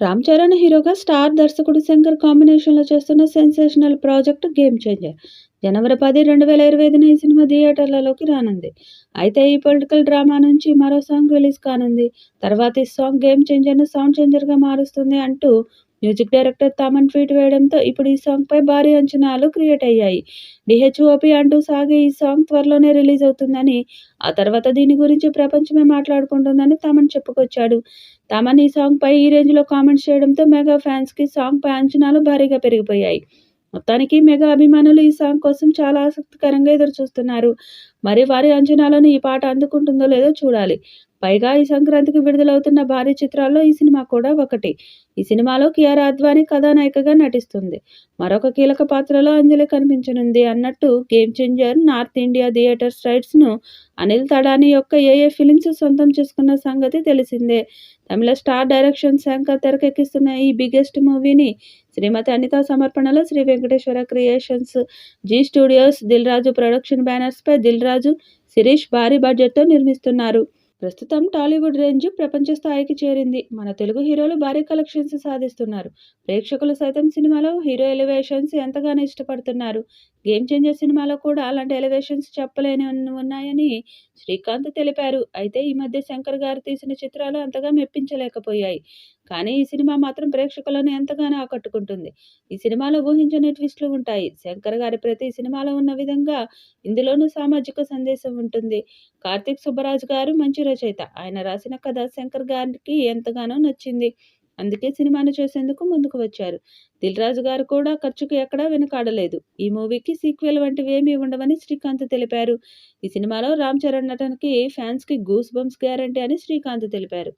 రామ్ చరణ్ హీరోగా స్టార్ దర్శకుడు శంకర్ కాంబినేషన్లో చేస్తున్న సెన్సేషనల్ ప్రాజెక్ట్ గేమ్ చేంజర్. జనవరి 10, 2025న ఈ సినిమా థియేటర్లలోకి రానుంది. అయితే ఈ పొలిటికల్ డ్రామా నుంచి మరో సాంగ్ రిలీజ్ కానుంది. తర్వాత ఈ సాంగ్ గేమ్ చేంజర్ను సౌండ్ చేంజర్గా మారుస్తుంది అంటూ మ్యూజిక్ డైరెక్టర్ తమన్ ట్వీట్ వేయడంతో ఇప్పుడు ఈ సాంగ్పై భారీ అంచనాలు క్రియేట్ అయ్యాయి. డిహెచ్ఓపి అంటూ సాగే ఈ సాంగ్ త్వరలోనే రిలీజ్ అవుతుందని, ఆ తర్వాత దీని గురించి ప్రపంచమే మాట్లాడుకుంటుందని తమన్ చెప్పుకొచ్చాడు. తమన్ ఈ సాంగ్పై ఈ రేంజ్లో కామెంట్స్ చేయడంతో మెగా ఫ్యాన్స్కి సాంగ్పై అంచనాలు భారీగా పెరిగిపోయాయి. మొత్తానికి మెగా అభిమానులు ఈ సాంగ్ కోసం చాలా ఆసక్తికరంగా ఎదురుచూస్తున్నారు. మరి వారి అంచనాలను ఈ పాట అందుకుంటుందో లేదో చూడాలి. పైగా ఈ సంక్రాంతికి విడుదలవుతున్న భారీ చిత్రాల్లో ఈ సినిమా కూడా ఒకటి. ఈ సినిమాలో కియారా అద్వానీ కథానాయికగా నటిస్తుంది. మరొక కీలక పాత్రలో అంజలి కనిపించనుంది. అన్నట్టు game changer north India theatres రైట్స్ను అనిల్ తడానీ యొక్క ఏఏ ఫిలిమ్స్ సొంతం చేసుకున్న సంగతి తెలిసిందే. తమిళ స్టార్ డైరెక్షన్ శంకర్ తెరకెక్కిస్తున్న ఈ బిగ్గెస్ట్ మూవీని శ్రీమతి అనిత సమర్పణలో Sri Venkateswara creations, Zee studios, Dil Raju production బ్యానర్స్పై దిల్ రాజు, శిరీష్ భారీ బడ్జెట్తో నిర్మిస్తున్నారు. ప్రస్తుతం టాలీవుడ్ రేంజ్ ప్రపంచ స్థాయికి చేరింది. మన తెలుగు హీరోలు భారీ కలెక్షన్స్ సాధిస్తున్నారు. ప్రేక్షకులు సైతం సినిమాలో హీరో ఎలివేషన్స్ ఎంతగానో ఇష్టపడుతున్నారు. గేమ్ చేంజర్ సినిమాలో కూడా అలాంటి ఎలివేషన్స్ చెప్పలేని ఉన్నాయని శ్రీకాంత్ తెలిపారు. అయితే ఈ మధ్య శంకర్ గారు తీసిన చిత్రాలు అంతగా మెప్పించలేకపోయాయి. కానీ ఈ సినిమా మాత్రం ప్రేక్షకులను ఎంతగానో ఆకట్టుకుంటుంది. ఈ సినిమాలో ఊహించని ట్విస్టులు ఉంటాయి. శంకర్ గారి ప్రతి సినిమాలో ఉన్న విధంగా ఇందులోనూ సామాజిక సందేశం ఉంటుంది. కార్తీక్ సుబ్బరాజు గారు మంచి రచయిత. ఆయన రాసిన కథ శంకర్ గారికి ఎంతగానో నచ్చింది. అందుకే సినిమాను చేసేందుకు ముందుకు వచ్చారు. దిల్ రాజు గారు కూడా ఖర్చుకు ఎక్కడా వెనుకాడలేదు. ఈ మూవీకి సీక్వెల్ వంటివి ఏమీ ఉండవని శ్రీకాంత్ తెలిపారు. ఈ సినిమాలో రామ్ చరణ్ నటనకి ఫ్యాన్స్కి గూస్ బంప్స్ గ్యారంటీ అని శ్రీకాంత్ తెలిపారు.